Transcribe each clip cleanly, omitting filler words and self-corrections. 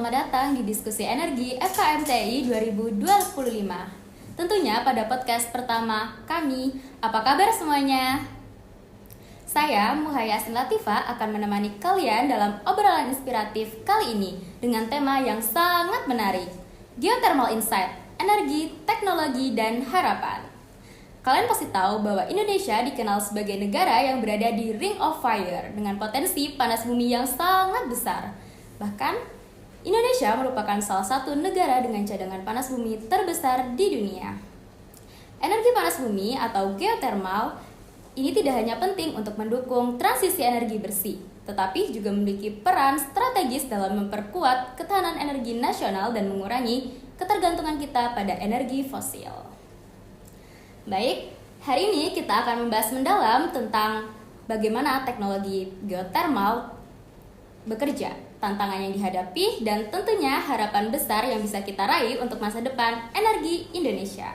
selamat datang di diskusi energi FKMTI 2025. Tentunya pada podcast pertama kami, apa kabar semuanya? Saya, Muhayyasin Latifa, akan menemani kalian dalam obrolan inspiratif kali ini dengan tema yang sangat menarik, Geothermal Insight, Energi, Teknologi, dan Harapan. Kalian pasti tahu bahwa Indonesia dikenal sebagai negara yang berada di Ring of Fire dengan potensi panas bumi yang sangat besar. Bahkan, Indonesia merupakan salah satu negara dengan cadangan panas bumi terbesar di dunia. Energi panas bumi atau geothermal ini tidak hanya penting untuk mendukung transisi energi bersih, tetapi juga memiliki peran strategis dalam memperkuat ketahanan energi nasional dan mengurangi ketergantungan kita pada energi fosil. Baik, hari ini kita akan membahas mendalam tentang bagaimana teknologi geothermal bekerja, tantangan yang dihadapi, dan tentunya harapan besar yang bisa kita raih untuk masa depan energi Indonesia.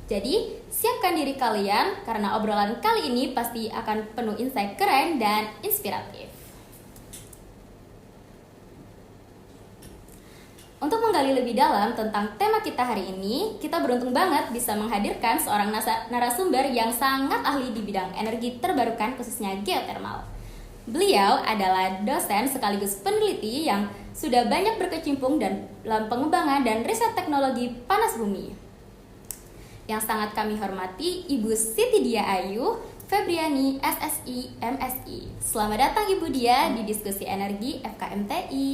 Jadi, siapkan diri kalian karena obrolan kali ini pasti akan penuh insight keren dan inspiratif. Untuk menggali lebih dalam tentang tema kita hari ini, kita beruntung banget bisa menghadirkan seorang narasumber yang sangat ahli di bidang energi terbarukan khususnya geothermal. Beliau adalah dosen sekaligus peneliti yang sudah banyak berkecimpung dalam pengembangan dan riset teknologi panas bumi. Yang sangat kami hormati Ibu Siti Dia Ayu Febriani, SSI, MSI. Selamat datang Ibu Dia di diskusi energi FKMTI.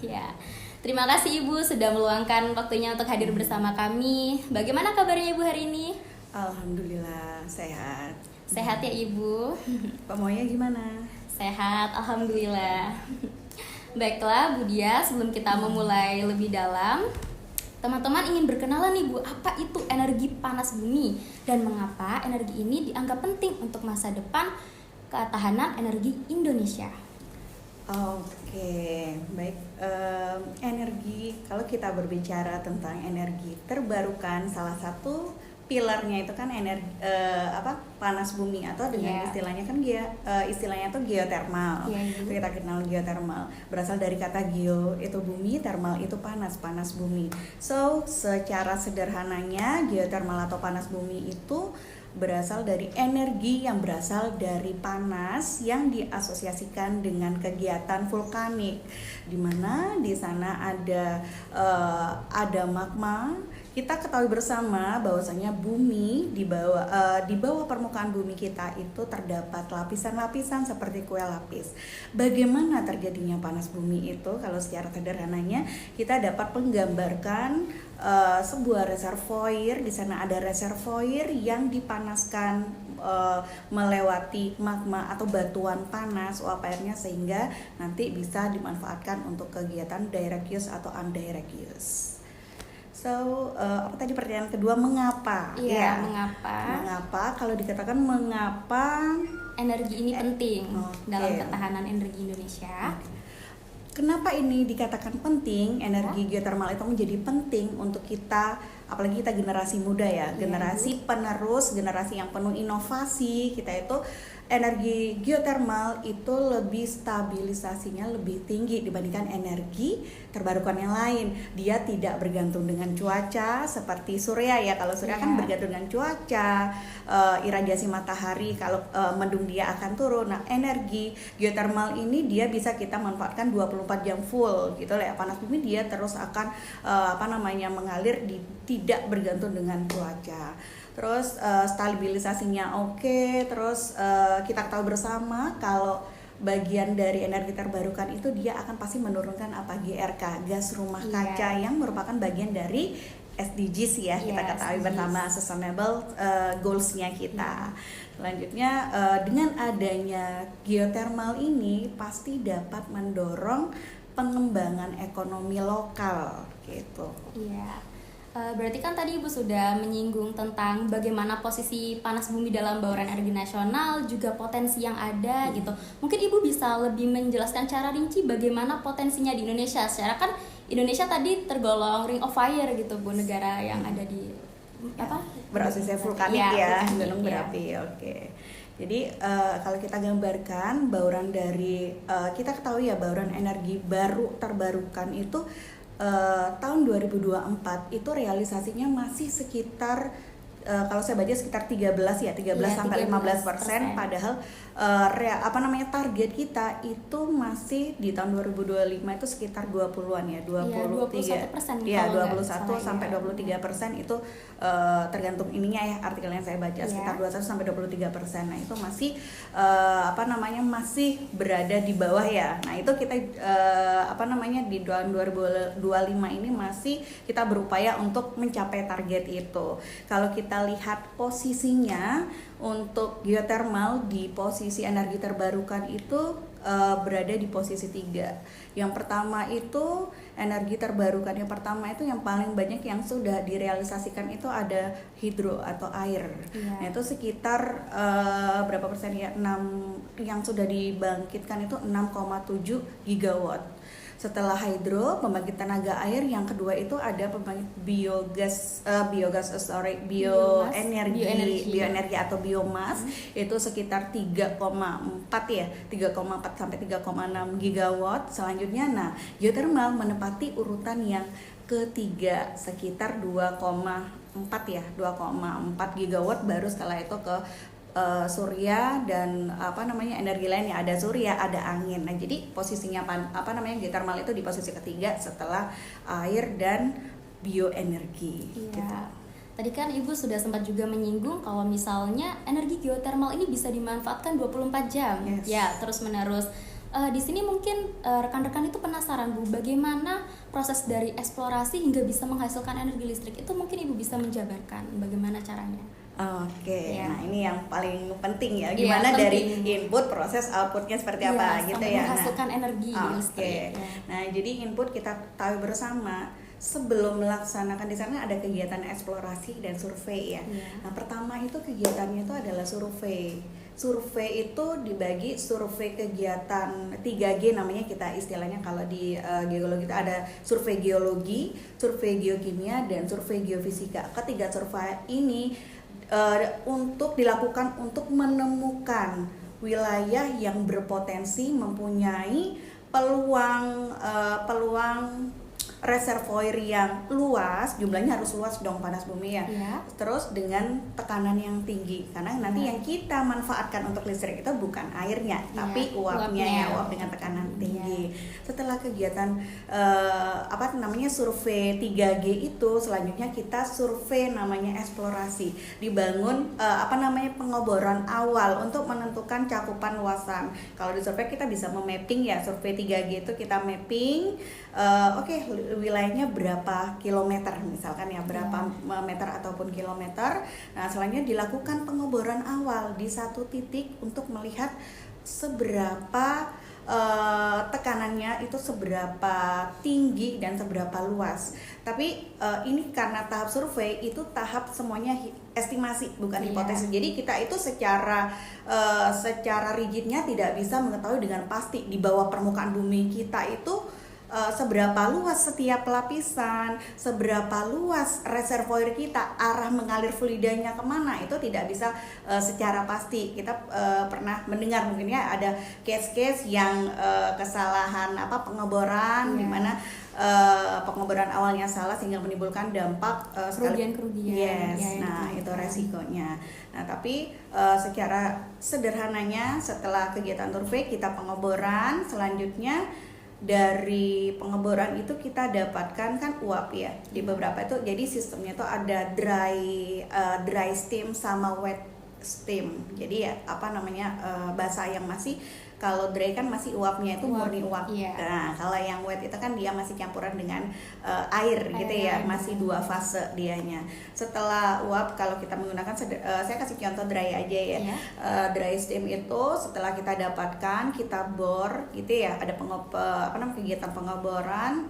Ya. Terima kasih Ibu sudah meluangkan waktunya untuk hadir bersama kami. Bagaimana kabarnya Ibu hari ini? Alhamdulillah sehat. Sehat ya Ibu. Pak Moya gimana? Sehat, alhamdulillah. Baiklah Bu Dia, sebelum kita memulai lebih dalam, teman-teman ingin berkenalan nih Bu, apa itu energi panas bumi dan mengapa energi ini dianggap penting untuk masa depan ketahanan energi Indonesia? Oke, baik. Energi, kalau kita berbicara tentang energi terbarukan, salah satu pilarnya itu kan energi panas bumi atau dengan istilahnya kan istilahnya itu geothermal. Kita kenal geothermal berasal dari kata geo itu bumi, thermal itu panas bumi. So, secara sederhananya geothermal atau panas bumi itu berasal dari energi yang berasal dari panas yang diasosiasikan dengan kegiatan vulkanik, di mana di sana ada magma. Kita ketahui bersama bahwasanya bumi di bawah permukaan bumi kita itu terdapat lapisan-lapisan seperti kue lapis. Bagaimana terjadinya panas bumi itu? Kalau secara sederhananya kita dapat menggambarkan sebuah reservoir. Di sana ada reservoir yang dipanaskan melewati magma atau batuan panas uap airnya sehingga nanti bisa dimanfaatkan untuk kegiatan direct use atau indirect use. So, apa tadi pertanyaan kedua, mengapa? Iya, mengapa? Mengapa? Kalau dikatakan mengapa energi ini penting dalam ketahanan energi Indonesia? Kenapa ini dikatakan penting? Energi geothermal itu menjadi penting untuk kita, apalagi kita generasi muda ya, generasi penerus, generasi yang penuh inovasi. Kita itu energi geothermal itu lebih stabilisasinya lebih tinggi dibandingkan energi terbarukan yang lain. Dia tidak bergantung dengan cuaca seperti surya ya. Kalau surya kan bergantung dengan cuaca, iradiasi matahari, kalau mendung dia akan turun. Nah, energi geothermal ini dia bisa kita manfaatkan 24 jam full gitu lah. Panas bumi dia terus akan mengalir tidak bergantung dengan cuaca. Terus stabilisasinya oke. Terus kita tahu bersama kalau bagian dari energi terbarukan itu dia akan pasti menurunkan GRK, gas rumah kaca, yang merupakan bagian dari SDGs ya, kita ketahui bersama sustainable goals-nya kita. Selanjutnya dengan adanya geothermal ini pasti dapat mendorong pengembangan ekonomi lokal gitu. Iya. Berarti kan tadi Ibu sudah menyinggung tentang bagaimana posisi panas bumi dalam bauran energi nasional, juga potensi yang ada gitu. Mungkin Ibu bisa lebih menjelaskan cara rinci bagaimana potensinya di Indonesia. Secara kan Indonesia tadi tergolong Ring of Fire gitu Bu, negara yang ada di berasosiasi vulkanik gunung berapi. Oke. Jadi kalau kita gambarkan bauran dari kita ketahui ya bauran energi baru terbarukan itu tahun 2024 itu realisasinya masih sekitar kalau saya baca sekitar 13 sampai 15%, padahal target kita itu masih di tahun 2025 itu sekitar 20-an ya, 21%. Ya, 21 sampai 23% itu tergantung ininya ya, artikel yang saya baca sekitar 21 sampai 23%. Nah, itu masih masih berada di bawah ya. Nah, itu kita di tahun 2025 ini masih kita berupaya untuk mencapai target itu. Kalau kita lihat posisinya untuk geothermal di posisi energi terbarukan itu berada di posisi 3. Yang pertama itu energi terbarukan yang pertama itu yang paling banyak yang sudah direalisasikan itu ada hidro atau air. Nah, itu sekitar berapa persen ya? 6 yang sudah dibangkitkan itu 6,7 gigawatt. Setelah hidro, pembangkit tenaga air, yang kedua itu ada pembangkit bioenergi atau biomas, itu sekitar 3,4 sampai 3,6 gigawatt. Selanjutnya, geothermal menempati urutan yang ketiga sekitar 2,4 gigawatt, baru setelah itu ke surya dan energi lain ya, ada surya, ada angin. Nah, jadi posisinya geothermal itu di posisi ketiga setelah air dan bioenergi. Gitu. Tadi kan Ibu sudah sempat juga menyinggung kalau misalnya energi geothermal ini bisa dimanfaatkan 24 jam. Ya, terus-menerus. Di sini mungkin rekan-rekan itu penasaran Bu, bagaimana proses dari eksplorasi hingga bisa menghasilkan energi listrik itu, mungkin Ibu bisa menjabarkan bagaimana caranya? Oke, nah ini yang paling penting ya, gimana dari input, proses, outputnya seperti apa gitu ya. Menghasilkan energi listrik. Nah, jadi input kita tahu bersama, sebelum melaksanakan di sana ada kegiatan eksplorasi dan survei ya. Nah, pertama itu kegiatannya itu adalah survei. Survei itu dibagi survei kegiatan 3G namanya, kita istilahnya kalau di geologi itu ada survei geologi, survei geokimia, dan survei geofisika. Ketiga survei ini untuk dilakukan untuk menemukan wilayah yang berpotensi mempunyai peluang reservoir yang luas, jumlahnya harus luas dong, panas bumi ya. Terus dengan tekanan yang tinggi, karena nanti yang kita manfaatkan untuk listrik itu bukan airnya, tapi uapnya, uap dengan tekanan tinggi. Setelah kegiatan survei 3G itu, selanjutnya kita survei namanya eksplorasi. Dibangun pengoboran awal untuk menentukan cakupan luasan. Kalau di survei kita bisa memapping ya, survei 3G itu kita mapping wilayahnya berapa kilometer misalkan ya, berapa meter ataupun kilometer. Nah, selanjutnya dilakukan pengoboran awal di satu titik untuk melihat seberapa tekanannya itu seberapa tinggi dan seberapa luas. Tapi ini karena tahap survei itu tahap semuanya estimasi, bukan hipotesis. Jadi kita itu secara rigidnya tidak bisa mengetahui dengan pasti di bawah permukaan bumi kita itu seberapa luas setiap lapisan, seberapa luas reservoir kita, arah mengalir fluidanya kemana, itu tidak bisa secara pasti. Kita pernah mendengar mungkin ya ada case-case yang kesalahan pengeboran, di mana pengoboran awalnya salah sehingga menimbulkan dampak kerugian. Itu resikonya. Nah, tapi secara sederhananya setelah kegiatan survei kita pengoboran, selanjutnya dari pengeboran itu kita dapatkan kan uap ya di beberapa itu. Jadi sistemnya itu ada dry steam sama wet steam. Jadi ya basah yang masih, kalau dry kan masih uapnya itu murni uap. Nah, kalau yang wet itu kan dia masih campuran dengan air gitu ya, masih dua fase dianya. Setelah uap, kalau kita menggunakan saya kasih contoh dry aja ya. Dry steam itu setelah kita dapatkan, kita bor gitu ya, ada kegiatan pengoboran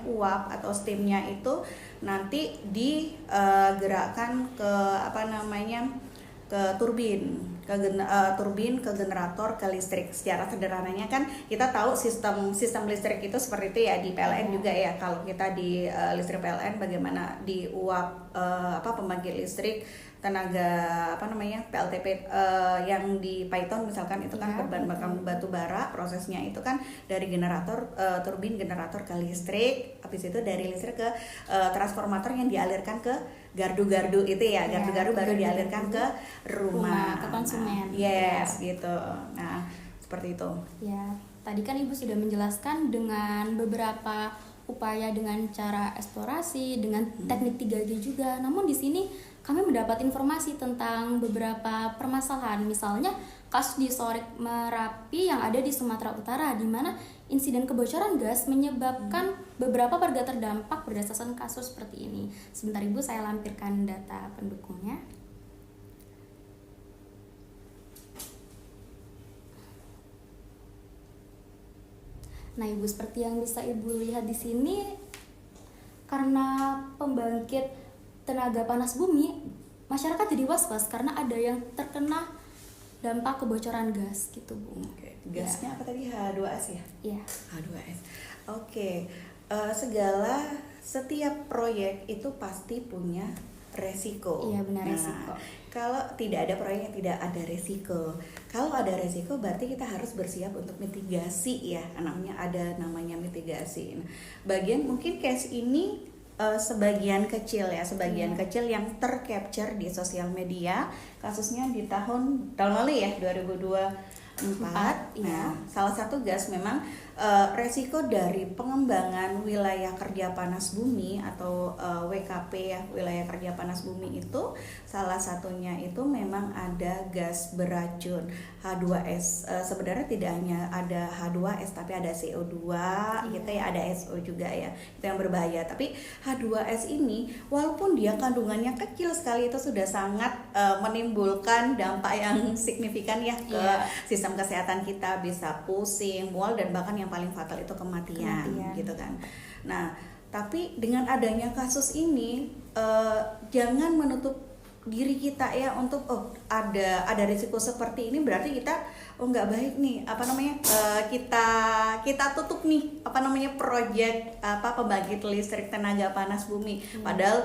uap atau steamnya itu nanti digerakkan ke ke turbin, ke generator, ke listrik. Secara sederhananya kan kita tahu sistem listrik itu seperti itu ya, di PLN juga ya. Kalau kita di listrik PLN bagaimana di uap pembangkit listrik tenaga PLTP yang di Python misalkan itu kan berbahan bakar batu bara, prosesnya itu kan dari generator turbin generator ke listrik, habis itu dari listrik ke transformator yang dialirkan ke gardu-gardu itu ya, gardu-gardu baru dialirkan ke rumah ke konsumen. Yes, gitu. Nah, seperti itu. Ya, tadi kan Ibu sudah menjelaskan dengan beberapa upaya dengan cara eksplorasi, dengan teknik 3G juga. Namun di sini kami mendapat informasi tentang beberapa permasalahan, misalnya kasus di Sorik Merapi yang ada di Sumatera Utara, di mana insiden kebocoran gas menyebabkan beberapa warga terdampak berdasarkan kasus seperti ini. Sebentar Ibu, saya lampirkan data pendukungnya. Nah Ibu, seperti yang bisa Ibu lihat di sini, karena pembangkit tenaga panas bumi, masyarakat jadi was-was karena ada yang terkena dampak kebocoran gas gitu Bu. Oke. Gasnya apa tadi, H2S ya? Iya. H2S. Oke. Setiap proyek itu pasti punya resiko. Iya benar, resiko. Kalau tidak ada proyek yang tidak ada resiko. Kalau ada resiko berarti kita harus bersiap untuk mitigasi ya. Namanya mitigasi. Nah, bagian mungkin case ini sebagian kecil yang tercapture di sosial media, kasusnya di tahun lalu ya, 2024. Nah, salah satu gas memang resiko dari pengembangan wilayah kerja panas bumi atau WKP ya, wilayah kerja panas bumi itu salah satunya itu memang ada gas beracun H2S. Sebenarnya tidak hanya ada H2S tapi ada CO2 gitu ya, ada SO juga ya, itu yang berbahaya. Tapi H2S ini walaupun dia kandungannya kecil sekali, itu sudah sangat menimbulkan dampak yang signifikan ya ke sistem kesehatan kita, bisa pusing, mual, dan bahkan yang paling fatal itu kematian. Gitu kan. Nah, tapi dengan adanya kasus ini jangan menutup diri kita ya untuk ada risiko seperti ini, berarti kita nggak baik nih, kita tutup nih proyek pembangkit listrik tenaga panas bumi. Padahal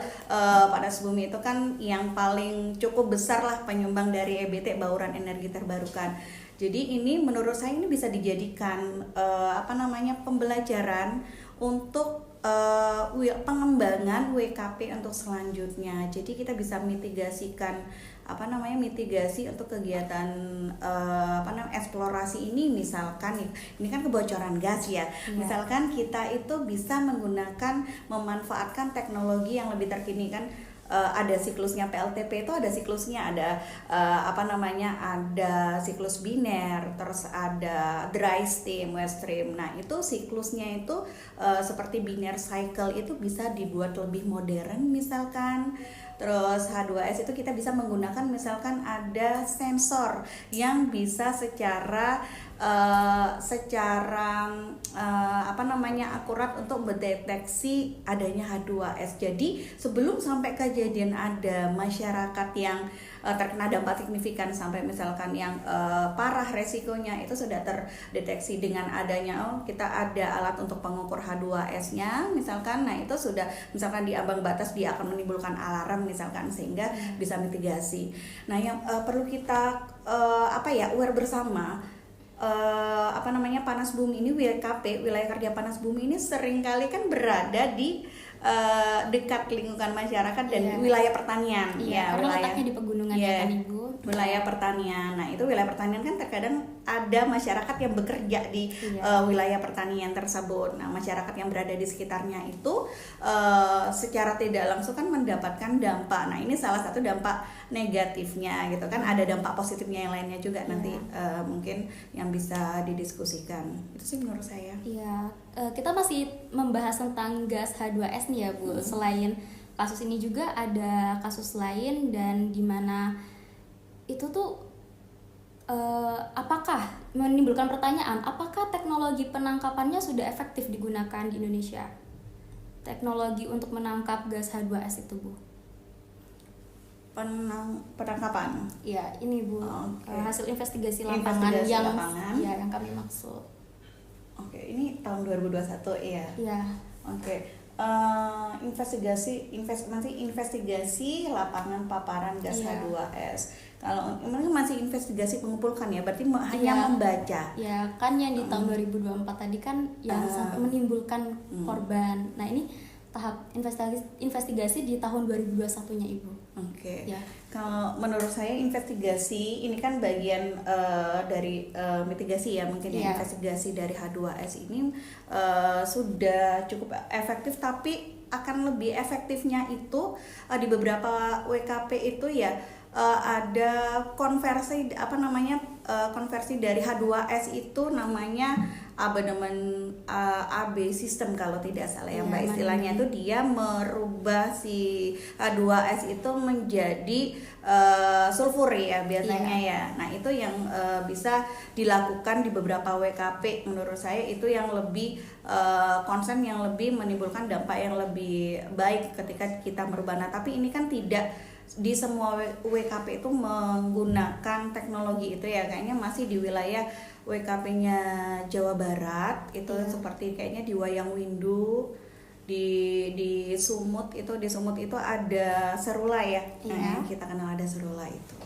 panas bumi itu kan yang paling cukup besar lah penyumbang dari EBT, bauran energi terbarukan. Jadi ini menurut saya ini bisa dijadikan pembelajaran untuk pengembangan WKP untuk selanjutnya. Jadi kita bisa mitigasi untuk kegiatan eksplorasi ini. Misalkan ini kan kebocoran gas ya. Misalkan kita itu bisa memanfaatkan teknologi yang lebih terkini kan. Ada siklusnya PLTP, itu ada siklusnya, ada ada siklus biner, terus ada dry steam, wet stream. Nah itu siklusnya itu seperti biner cycle itu bisa dibuat lebih modern misalkan. Terus H2S itu kita bisa menggunakan misalkan ada sensor yang bisa secara akurat untuk mendeteksi adanya H2S. Jadi sebelum sampai kejadian ada masyarakat yang terkena dampak signifikan sampai misalkan yang parah resikonya, itu sudah terdeteksi dengan adanya kita ada alat untuk pengukur H2S-nya misalkan. Nah itu sudah misalkan di ambang batas dia akan menimbulkan alarm misalkan, sehingga bisa mitigasi. Nah yang perlu kita aware bersama, panas bumi ini, WKP, wilayah kerja panas bumi ini seringkali kan berada di dekat lingkungan masyarakat dan wilayah pertanian. Karena letaknya di pegunungan ya kan Ibu. Wilayah pertanian. Nah itu wilayah pertanian kan terkadang ada masyarakat yang bekerja di wilayah pertanian tersebut. Nah masyarakat yang berada di sekitarnya itu secara tidak langsung kan mendapatkan dampak. Nah ini salah satu dampak negatifnya gitu kan. Ada dampak positifnya yang lainnya juga nanti mungkin yang bisa didiskusikan. Itu sih menurut saya. Iya, kita masih membahas tentang gas H2S nih ya Bu. Selain kasus ini juga ada kasus lain, dan dimana itu tuh apakah menimbulkan pertanyaan, apakah teknologi penangkapannya sudah efektif digunakan di Indonesia? Teknologi untuk menangkap gas H2S itu Bu. Penangkapan. Ya, ini Bu. Hasil investigasi lapangan yang kami maksud. Oke, ini tahun 2021 ya. Iya. Oke. investigasi lapangan paparan gas Iya. H2S. Kalau ini masih investigasi pengumpulkan ya, berarti hanya Iya. membaca. Ya kan yang di tahun 2024 tadi kan yang sampai menimbulkan korban. Nah ini tahap investigasi di tahun 2021-nya Ibu. Oke. Ya. Kalau menurut saya investigasi ini kan bagian dari mitigasi ya, mungkin ya. Iya. Investigasi dari H2S ini sudah cukup efektif, tapi akan lebih efektifnya itu di beberapa WKP itu ya ada konversi konversi dari H2S itu namanya abonemen AB sistem kalau tidak salah ya Mbak, istilahnya itu dia merubah si H2S itu menjadi sulfur ya biasanya ya. Nah itu yang bisa dilakukan di beberapa WKP, menurut saya itu yang lebih concern, yang lebih menimbulkan dampak yang lebih baik ketika kita merubah. Nah tapi ini kan tidak di semua WKP itu menggunakan teknologi itu ya, kayaknya masih di wilayah WKP-nya Jawa Barat itu seperti kayaknya di Wayang Windu, di Sumut itu ada serula ya. Nah, kita kenal ada serula itu.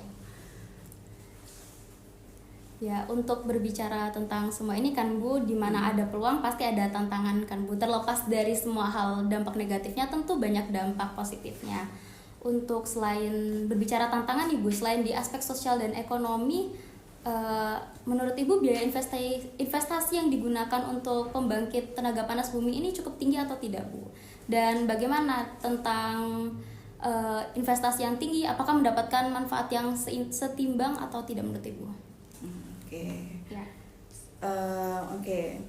Ya, untuk berbicara tentang semua ini kan Bu, di mana ada peluang pasti ada tantangan kan Bu. Terlepas dari semua hal dampak negatifnya, tentu banyak dampak positifnya. Untuk selain berbicara tantangan Ibu, selain di aspek sosial dan ekonomi, menurut Ibu biaya investasi yang digunakan untuk pembangkit tenaga panas bumi ini cukup tinggi atau tidak Bu? Dan bagaimana tentang investasi yang tinggi, apakah mendapatkan manfaat yang setimbang atau tidak menurut Ibu? Oke.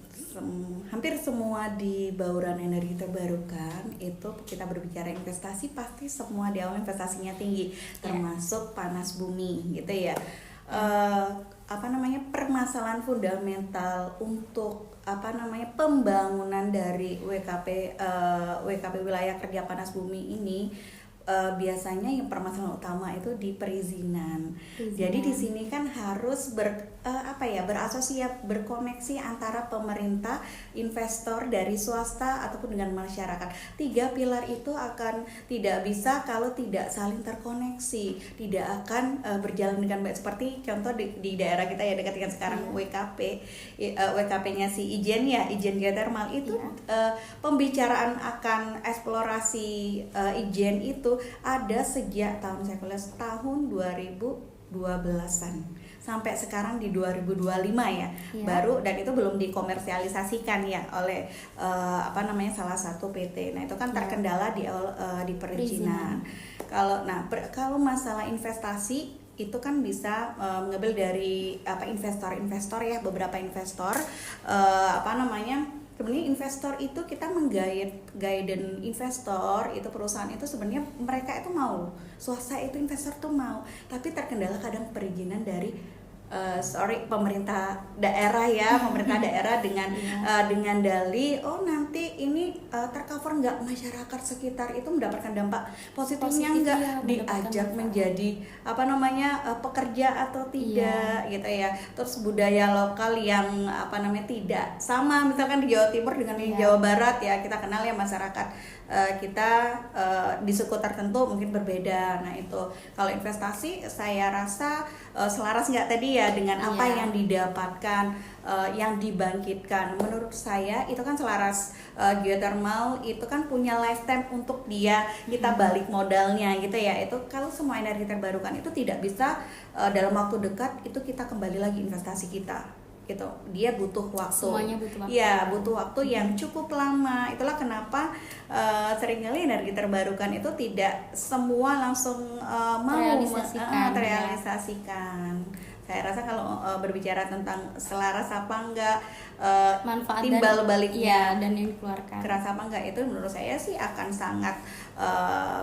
Hampir semua di bauran energi terbarukan itu kita berbicara investasi pasti semua di awal investasinya tinggi, termasuk panas bumi gitu ya. Permasalahan fundamental untuk pembangunan dari WKP wilayah kerja panas bumi ini biasanya yang permasalahan utama itu di perizinan. Jadi di sini kan harus berasosiasi, berkoneksi antara pemerintah, investor dari swasta ataupun dengan masyarakat. 3 pilar itu akan tidak bisa kalau tidak saling terkoneksi, tidak akan berjalan dengan baik. Seperti contoh di daerah kita ya dekat dengan sekarang WKP-nya si Ijen geothermal itu pembicaraan akan eksplorasi Ijen itu ada sejak tahun 2012-an sampai sekarang di 2025 ya. Baru, dan itu belum dikomersialisasikan ya oleh salah satu PT. Nah itu kan terkendala di perizinan. Kalau masalah investasi itu kan bisa mengambil dari investor-investor ya, beberapa investor sebenarnya investor itu kita guidance investor itu perusahaan itu sebenarnya mereka itu mau, swasta itu investor tuh mau, tapi terkendala kadang perizinan dari pemerintah daerah dengan dalih nanti ini tercover nggak masyarakat sekitar itu mendapatkan dampak positifnya nggak, diajak menjadi pekerja atau tidak gitu ya. Terus budaya lokal yang tidak sama, misalkan di Jawa Timur dengan di Jawa Barat ya, kita kenal ya masyarakat kita di suku tertentu mungkin berbeda. Nah itu kalau investasi saya rasa selaras nggak tadi ya dengan apa yang didapatkan, yang dibangkitkan. Menurut saya itu kan selaras. Geothermal itu kan punya lifetime untuk kita balik modalnya gitu ya. Itu kalau semua energi terbarukan itu tidak bisa dalam waktu dekat itu kita kembali lagi investasi kita. Gitu. Dia butuh waktu. Semuanya butuh waktu. Ya, butuh waktu yang cukup lama. Itulah kenapa seringkali energi terbarukan itu tidak semua langsung mau terrealisasikan. Saya rasa kalau berbicara tentang selaras apa enggak, manfaat timbal baliknya dan yang dikeluarkan kerasa apa enggak, itu menurut saya sih akan sangat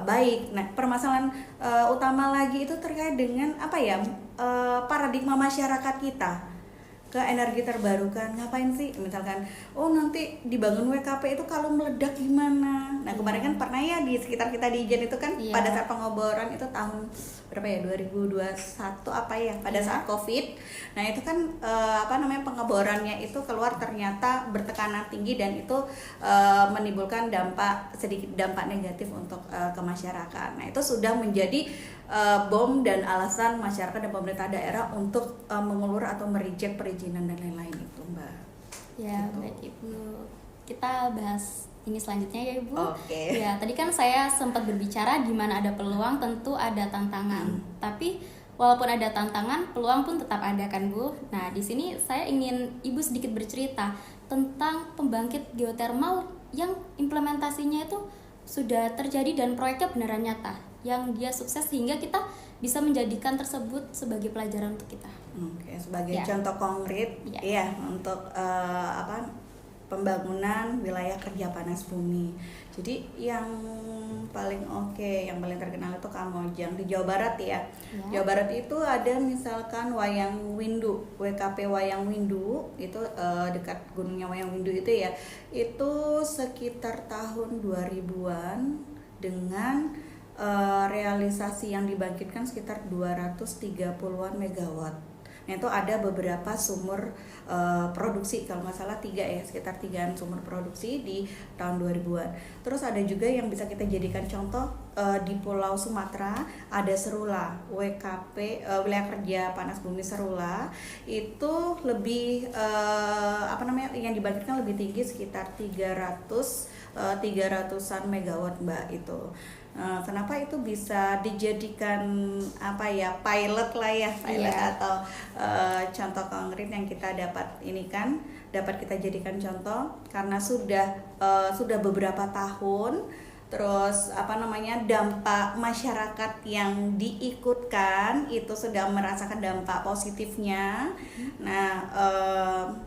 baik. Nah, permasalahan utama lagi itu terkait dengan paradigma masyarakat kita. ke energi terbarukan. Ngapain sih? Misalkan, oh nanti dibangun WKP itu kalau meledak gimana? Nah kemarin kan pernah ya di sekitar kita di Ijen itu kan pada saat pengeboran itu tahun berapa ya, 2021 apa ya, pada saat COVID. Nah itu kan pengeborannya itu keluar ternyata bertekanan tinggi dan itu menimbulkan sedikit dampak negatif untuk ke masyarakat. Nah itu sudah menjadi bom dan alasan masyarakat dan pemerintah daerah untuk mengulur atau mereject perizinan dan lain-lain itu, Mbak. Ya, gitu. Baik Ibu. Kita bahas ini selanjutnya ya Ibu. Oke. Ya, tadi kan saya sempat berbicara di mana ada peluang tentu ada tantangan. Tapi walaupun ada tantangan, peluang pun tetap ada kan Bu. Nah, di sini saya ingin Ibu sedikit bercerita tentang pembangkit geotermal yang implementasinya itu sudah terjadi dan proyeknya beneran nyata, yang dia sukses sehingga kita bisa menjadikan tersebut sebagai pelajaran untuk kita. Oke, sebagai contoh konkret ya untuk pembangunan wilayah kerja panas bumi. Jadi yang paling yang paling terkenal itu Kamojang di Jawa Barat ya. Jawa Barat itu ada misalkan Wayang Windu, WKP Wayang Windu itu dekat gunungnya Wayang Windu itu ya. Itu sekitar tahun 2000-an dengan realisasi yang dibangkitkan sekitar 230-an megawatt. Nah itu ada beberapa sumur produksi, kalau nggak salah 3 ya, sekitar 3-an sumur produksi di tahun 2000-an. Terus ada juga yang bisa kita jadikan contoh di Pulau Sumatera, ada Serula, WKP wilayah kerja panas bumi Serula itu lebih yang dibangkitkan lebih tinggi sekitar 300-an megawatt Mbak itu. Kenapa itu bisa dijadikan pilot lah ya, atau contoh konkret yang kita dapat kita jadikan contoh karena sudah beberapa tahun. Terus dampak masyarakat yang diikutkan itu sudah merasakan dampak positifnya. Nah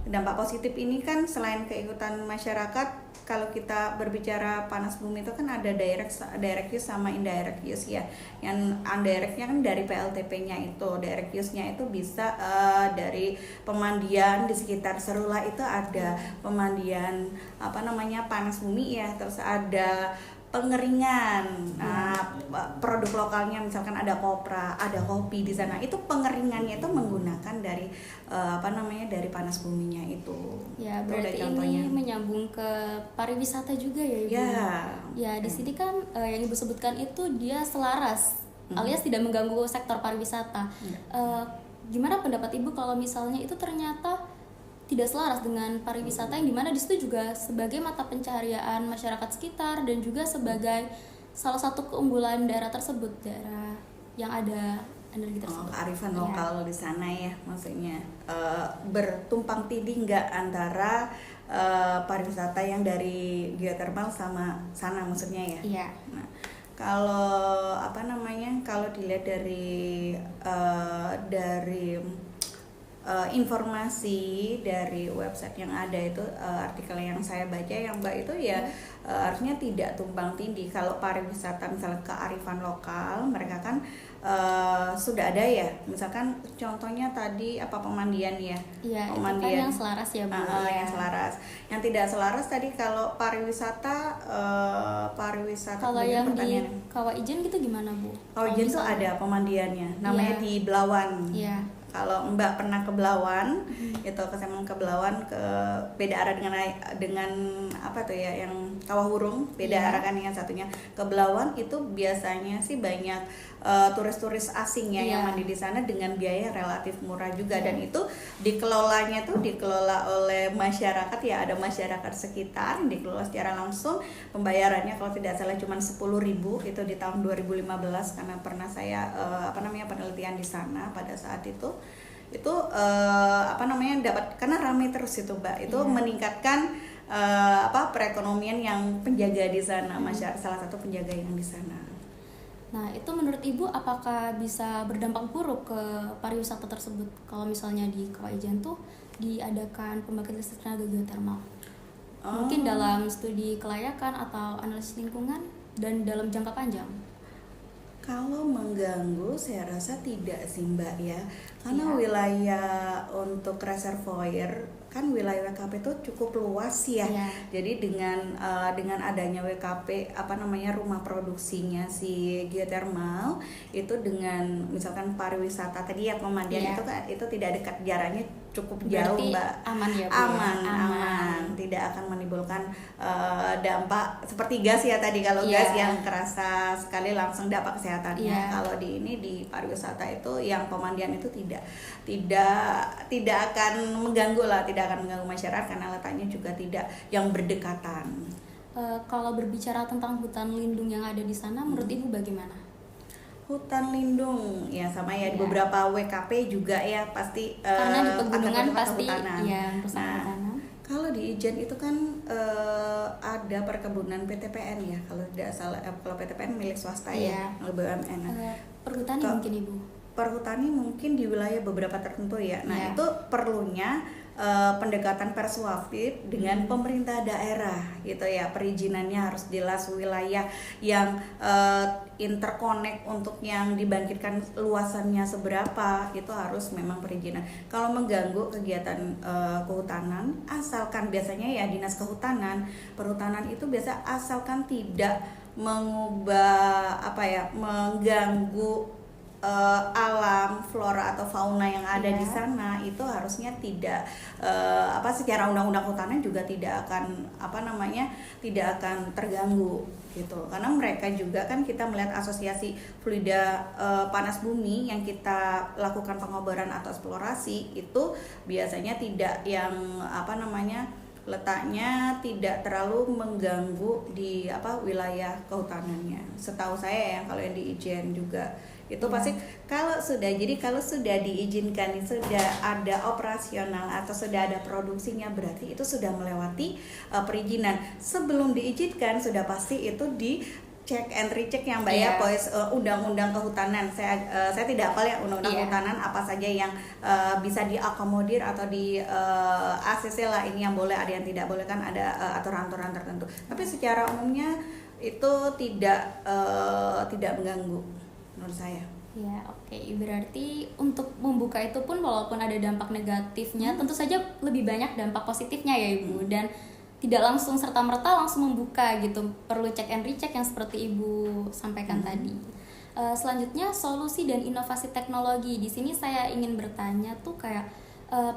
dampak positif ini kan selain keikutan masyarakat, kalau kita berbicara panas bumi itu kan ada direct use sama indirect use ya. Yang indirectnya kan dari PLTP-nya itu, direct use-nya itu bisa dari pemandian di sekitar Serula itu ada pemandian panas bumi ya, terus ada pengeringan. Nah, produk lokalnya misalkan ada kopra, ada kopi di sana. Itu pengeringannya itu menggunakan dari dari panas buminya itu. Ya, itu berarti ini menyambung ke pariwisata juga ya, Ibu. Ya, di sini kan yang Ibu sebutkan itu dia selaras, alias tidak mengganggu sektor pariwisata. Gimana pendapat Ibu kalau misalnya itu ternyata tidak selaras dengan pariwisata, yang dimana di situ juga sebagai mata pencaharian masyarakat sekitar dan juga sebagai salah satu keunggulan daerah tersebut, daerah yang ada energi tersebut. Kearifan lokal di sana ya, maksudnya bertumpang tindih nggak antara pariwisata yang dari geothermal sama sana maksudnya ya. Iya. Nah, kalau kalau dilihat dari informasi dari website yang ada itu, artikel yang saya baca yang Mbak itu ya harusnya tidak tumpang tindih. Kalau pariwisata misalnya kearifan lokal, mereka kan sudah ada ya, misalkan contohnya tadi pemandian ya. Iya, pemandian itu kan yang selaras ya Bu. Yang selaras. Yang tidak selaras tadi kalau pariwisata kalau yang di Kawah Ijen gitu gimana Bu? Kawah Ijen tuh ada pemandiannya, namanya di Belawan. Iya. Kalau Mbak pernah ke Belawan, itu ke Belawan, ke beda arah dengan yang Kawah Hurung, beda arah kan yang satunya. Ke Belawan itu biasanya sih banyak turis-turis asing ya yang mandi di sana dengan biaya relatif murah juga, dan itu dikelola oleh masyarakat ya, ada masyarakat sekitar yang dikelola secara langsung. Pembayarannya kalau tidak salah cuma 10.000 itu di tahun 2015, karena pernah saya penelitian di sana pada saat itu dapat, karena ramai terus itu Mbak, itu meningkatkan perekonomian yang penjaga di sana, masyarakat salah satu penjaga yang di sana. Nah, itu menurut Ibu apakah bisa berdampak buruk ke pariwisata tersebut kalau misalnya di Kawah Ijen tuh diadakan pembangkit listrik tenaga geotermal? Mungkin dalam studi kelayakan atau analisis lingkungan dan dalam jangka panjang. Kalau mengganggu, saya rasa tidak sih Mbak ya, karena Iya. wilayah untuk reservoir kan wilayah WKP itu cukup luas ya. Iya. Jadi dengan adanya WKP apa namanya rumah produksinya si geothermal itu dengan misalkan pariwisata tadi ya pemandian Iya. itu kan itu tidak dekat jaraknya cukup Berarti jauh Mbak. aman ya, Bu, ya? Aman, tidak akan menimbulkan dampak seperti gas ya tadi. Kalau Iya. gas yang kerasa sekali langsung dampak kesehatannya. Iya. Kalau di pariwisata itu yang pemandian itu tidak akan mengganggu lah, tidak akan mengganggu masyarakat karena letaknya juga tidak yang berdekatan. Kalau berbicara tentang hutan lindung yang ada di sana, menurut Ibu bagaimana? Hutan lindung ya sama ya di Iya. beberapa WKP juga ya pasti Karena di akan pegunungan merusak pasti kehutanan. ya merusak Nah, kehutanan. kalau di Ijen itu kan ada perkebunan PTPN ya, kalau tidak salah kalau PTPN milik swasta Iya. ya, BUMN. Perhutani Ke- mungkin Ibu. Perhutani mungkin di wilayah beberapa tertentu ya. Nah, Iya. itu perlunya pendekatan persuasif dengan pemerintah daerah gitu ya. Perizinannya harus jelas, wilayah yang interconnect untuk yang dibangkitkan luasannya seberapa itu harus memang perizinan. Kalau mengganggu kegiatan kehutanan, asalkan biasanya ya dinas kehutanan, perhutanan itu biasa asalkan tidak mengubah mengganggu alam, flora atau fauna yang ada Iya. di sana itu harusnya tidak secara undang-undang kehutanan juga tidak akan terganggu gitu. Karena mereka juga kan kita melihat asosiasi fluida panas bumi yang kita lakukan pengobaran atau eksplorasi itu biasanya tidak yang letaknya tidak terlalu mengganggu di wilayah kehutanannya. Setahu saya ya kalau yang di Ijen juga itu pasti kalau sudah diizinkan, sudah ada operasional atau sudah ada produksinya berarti itu sudah melewati perizinan. Sebelum diizinkan sudah pasti itu di cek and recheck yang Mbak ya, undang-undang kehutanan. Saya tidak hafal ya undang-undang kehutanan apa saja yang bisa diakomodir atau di ACC lah, ini yang boleh, ada yang tidak boleh, kan ada aturan-aturan tertentu. Tapi secara umumnya itu tidak mengganggu menurut saya. Ya, oke. Berarti untuk membuka itu pun walaupun ada dampak negatifnya, tentu saja lebih banyak dampak positifnya ya Ibu, dan tidak langsung serta-merta langsung membuka gitu. Perlu check and recheck yang seperti Ibu sampaikan tadi. Selanjutnya solusi dan inovasi teknologi. Di sini saya ingin bertanya tuh kayak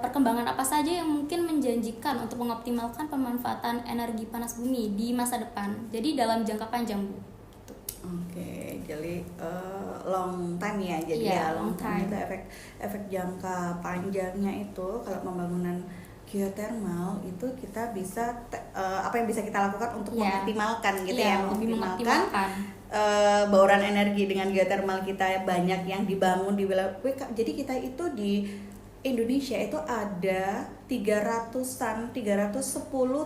perkembangan apa saja yang mungkin menjanjikan untuk mengoptimalkan pemanfaatan energi panas bumi di masa depan. Jadi dalam jangka panjang, Bu. Oke, jadi long time ya, jadi long time itu efek jangka panjangnya itu kalau pembangunan geothermal itu kita bisa apa yang bisa kita lakukan untuk mengoptimalkan gitu mengoptimalkan bauran energi dengan geothermal kita banyak yang dibangun di wilayah. Jadi kita itu di Indonesia itu ada 310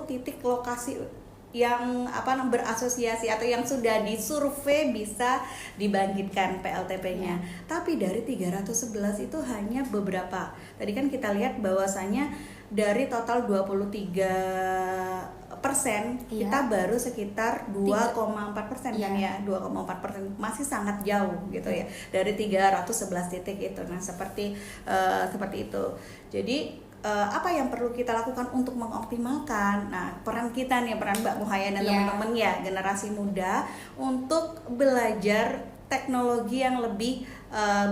titik lokasi yang berasosiasi atau yang sudah disurvei bisa dibangkitkan PLTP-nya. Tapi dari 311 itu hanya beberapa. Tadi kan kita lihat bahwasanya dari total 23% kita baru sekitar 2,4% kan ya, 2,4%, masih sangat jauh gitu ya dari 311 titik itu. Nah, seperti itu. Jadi apa yang perlu kita lakukan untuk mengoptimalkan? Nah, peran kita nih, peran Mbak Muhaya dan teman-teman ya, generasi muda untuk belajar teknologi yang lebih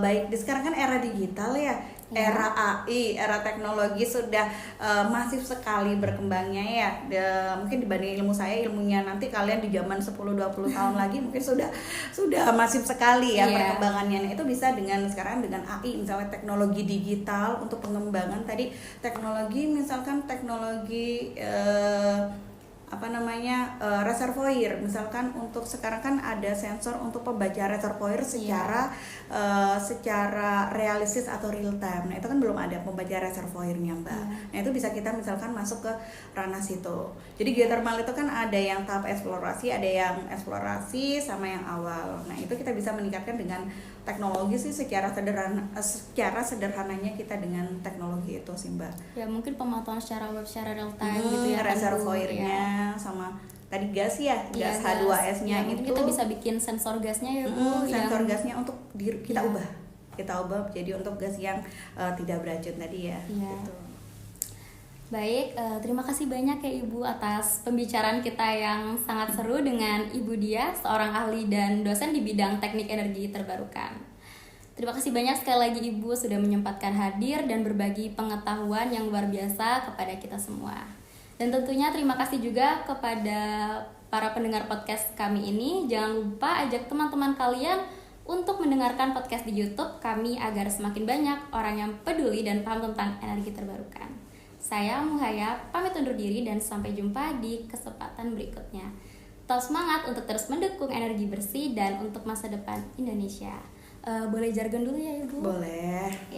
baik. Sekarang kan era digital ya, era AI, era teknologi sudah masif sekali berkembangnya ya. Mungkin dibanding ilmu saya, ilmunya nanti kalian di zaman 10-20 tahun lagi mungkin sudah masif sekali ya perkembangannya. Nah, itu bisa sekarang dengan AI, misalnya teknologi digital untuk pengembangan tadi teknologi, misalkan teknologi reservoir, misalkan untuk sekarang kan ada sensor untuk pembaca reservoir secara realistis atau real time. Nah, itu kan belum ada pembaca reservoirnya Mbak. Nah, itu bisa kita misalkan masuk ke ranah situ. Jadi geothermal itu kan ada yang tahap eksplorasi, ada yang eksplorasi sama yang awal. Nah, itu kita bisa meningkatkan dengan teknologi sih secara sederhananya kita dengan teknologi itu sih Mbak. Ya, mungkin pemantauan secara web, secara real time gitu ya. Reservoirnya sama tadi gas ya, Iya, gas H2S-nya ya, mungkin itu kita bisa bikin sensor gasnya ya Bu. sensor yang- gasnya untuk kita Iya. ubah jadi untuk gas yang tidak beracun tadi ya. Iya. Gitu. Baik, terima kasih banyak ya Ibu atas pembicaraan kita yang sangat seru dengan Ibu Dia, seorang ahli dan dosen di bidang teknik energi terbarukan. Terima kasih banyak sekali lagi Ibu sudah menyempatkan hadir dan berbagi pengetahuan yang luar biasa kepada kita semua. Dan tentunya terima kasih juga kepada para pendengar podcast kami ini. Jangan lupa ajak teman-teman kalian untuk mendengarkan podcast di YouTube kami agar semakin banyak orang yang peduli dan paham tentang energi terbarukan. Saya Muhaya, pamit undur diri dan sampai jumpa di kesempatan berikutnya. Tetap semangat untuk terus mendukung energi bersih dan untuk masa depan Indonesia. Boleh jargon dulu ya Ibu? Boleh. Ya.